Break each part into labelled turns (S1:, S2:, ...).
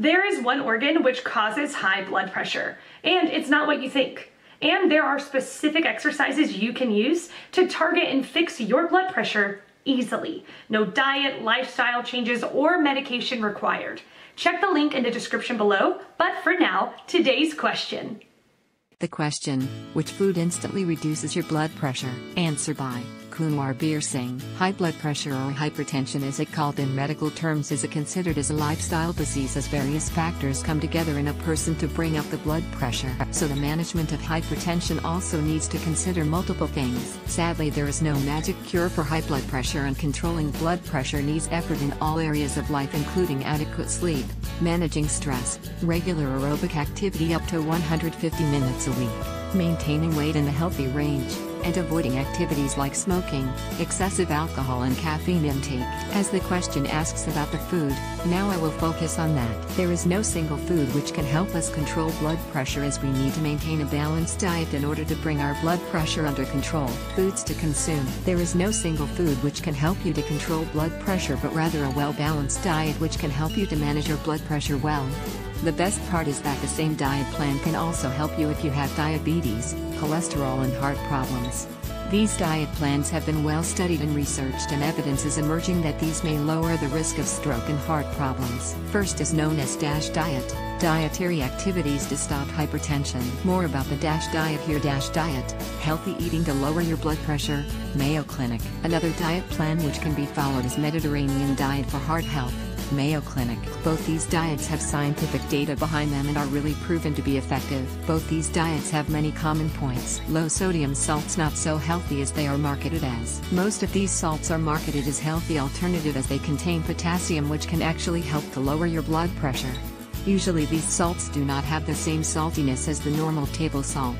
S1: There is one organ which causes high blood pressure, and it's not what you think. And there are specific exercises you can use to target and fix your blood pressure easily. No diet, lifestyle changes, or medication required. Check the link in the description below, but for now, today's question.
S2: The question, which food instantly reduces your blood pressure? Answer by Kunwar Bir Singh. High blood pressure, or hypertension as it called in medical terms, is considered as a lifestyle disease as various factors come together in a person to bring up the blood pressure. So the management of hypertension also needs to consider multiple things. Sadly, there is no magic cure for high blood pressure, and controlling blood pressure needs effort in all areas of life, including adequate sleep, managing stress, regular aerobic activity up to 150 minutes a week, maintaining weight in a healthy range, and avoiding activities like smoking, excessive alcohol and caffeine intake. As the question asks about the food, now I will focus on that. There is no single food which can help us control blood pressure, as we need to maintain a balanced diet in order to bring our blood pressure under control. Foods to consume. There is no single food which can help you to control blood pressure, but rather a well-balanced diet which can help you to manage your blood pressure well. The best part is that the same diet plan can also help you if you have diabetes, cholesterol and heart problems. These diet plans have been well studied and researched, and evidence is emerging that these may lower the risk of stroke and heart problems. First is known as DASH diet, dietary activities to stop hypertension. More about the DASH diet here. DASH diet, healthy eating to lower your blood pressure, Mayo Clinic. Another diet plan which can be followed is Mediterranean diet for heart health, Mayo Clinic. Both these diets have scientific data behind them and are really proven to be effective. Both these diets have many common points. Low sodium salts, not so healthy as they are marketed as. Most of these salts are marketed as healthy alternative, as they contain potassium, which can actually help to lower your blood pressure. Usually these salts do not have the same saltiness as the normal table salt.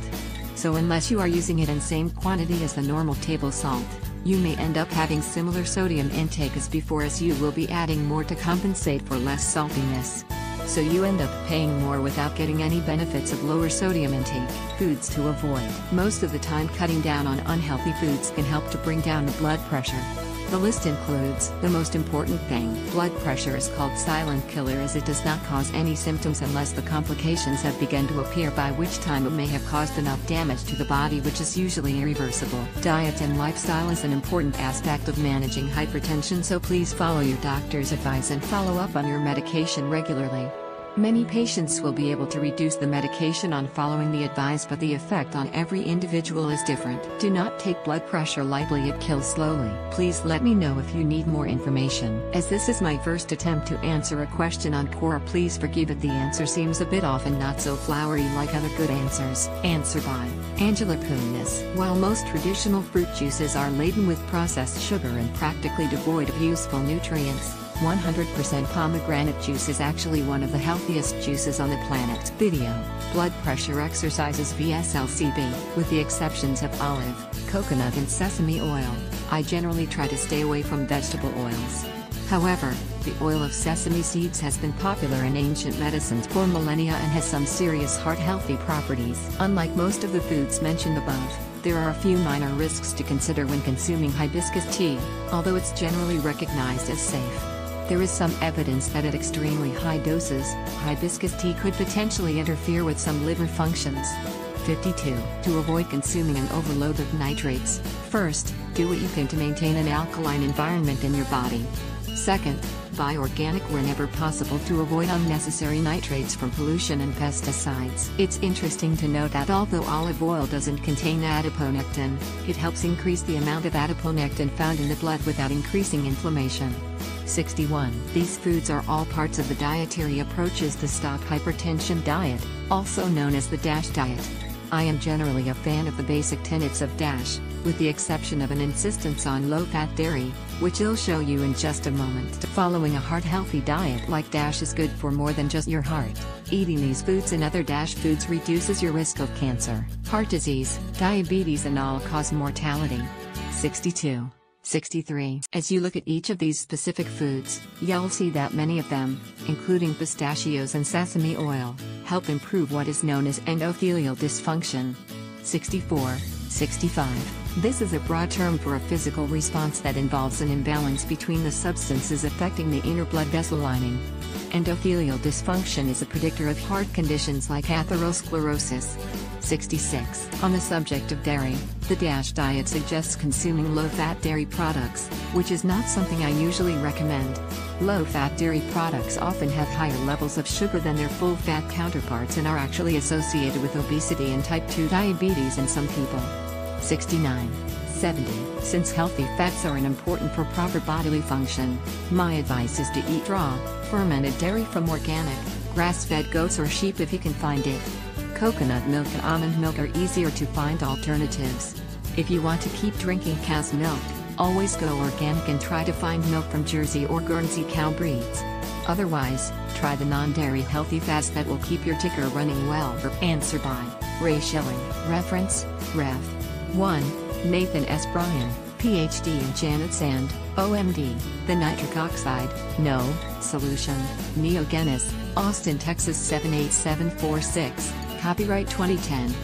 S2: So unless you are using it in same quantity as the normal table salt, you may end up having similar sodium intake as before, as you will be adding more to compensate for less saltiness. So you end up paying more without getting any benefits of lower sodium intake. Foods to avoid. Most of the time, cutting down on unhealthy foods can help to bring down the blood pressure. The list includes the most important thing. Blood pressure is called silent killer, as it does not cause any symptoms unless the complications have begun to appear, by which time it may have caused enough damage to the body, which is usually irreversible. Diet and lifestyle is an important aspect of managing hypertension, so please follow your doctor's advice and follow up on your medication regularly. Many patients will be able to reduce the medication on following the advice, but the effect on every individual is different. Do not take blood pressure lightly, it kills slowly. Please let me know if you need more information. As this is my first attempt to answer a question on Quora, please forgive if the answer seems a bit off and not so flowery like other good answers. Answer by Angela Kunis. While most traditional fruit juices are laden with processed sugar and practically devoid of useful nutrients, 100% pomegranate juice is actually one of the healthiest juices on the planet. Video. Blood pressure exercises vs LCB. With the exceptions of olive, coconut and sesame oil, I generally try to stay away from vegetable oils. However, the oil of sesame seeds has been popular in ancient medicines for millennia and has some serious heart-healthy properties. Unlike most of the foods mentioned above, there are a few minor risks to consider when consuming hibiscus tea, although it's generally recognized as safe. There is some evidence that at extremely high doses, hibiscus tea could potentially interfere with some liver functions. 52. To avoid consuming an overload of nitrates, first, do what you can to maintain an alkaline environment in your body. Second, buy organic whenever possible to avoid unnecessary nitrates from pollution and pesticides. It's interesting to note that although olive oil doesn't contain adiponectin, it helps increase the amount of adiponectin found in the blood without increasing inflammation. 61. These foods are all parts of the dietary approaches to stop hypertension diet, also known as the DASH diet. I am generally a fan of the basic tenets of DASH, with the exception of an insistence on low-fat dairy, which I'll show you in just a moment. Following a heart-healthy diet like DASH is good for more than just your heart. Eating these foods and other DASH foods reduces your risk of cancer, heart disease, diabetes and all-cause mortality. 62. 63. As you look at each of these specific foods, you'll see that many of them, including pistachios and sesame oil, help improve what is known as endothelial dysfunction. 64. 65. This is a broad term for a physical response that involves an imbalance between the substances affecting the inner blood vessel lining. Endothelial dysfunction is a predictor of heart conditions like atherosclerosis. 66. On the subject of dairy, the DASH diet suggests consuming low-fat dairy products, which is not something I usually recommend. Low-fat dairy products often have higher levels of sugar than their full-fat counterparts and are actually associated with obesity and type 2 diabetes in some people. 69. 70. Since healthy fats are important for proper bodily function, my advice is to eat raw, fermented dairy from organic, grass-fed goats or sheep if you can find it. Coconut milk and almond milk are easier to find alternatives. If you want to keep drinking cow's milk, always go organic and try to find milk from Jersey or Guernsey cow breeds. Otherwise, try the non-dairy healthy fats that will keep your ticker running well. Answer by Ray Schilling. Reference, Ref. 1. Nathan S. Bryan, Ph.D. and Janet Sand, OMD. The nitric oxide, no, solution. Neogenis, Austin, Texas 78746. Copyright 2010.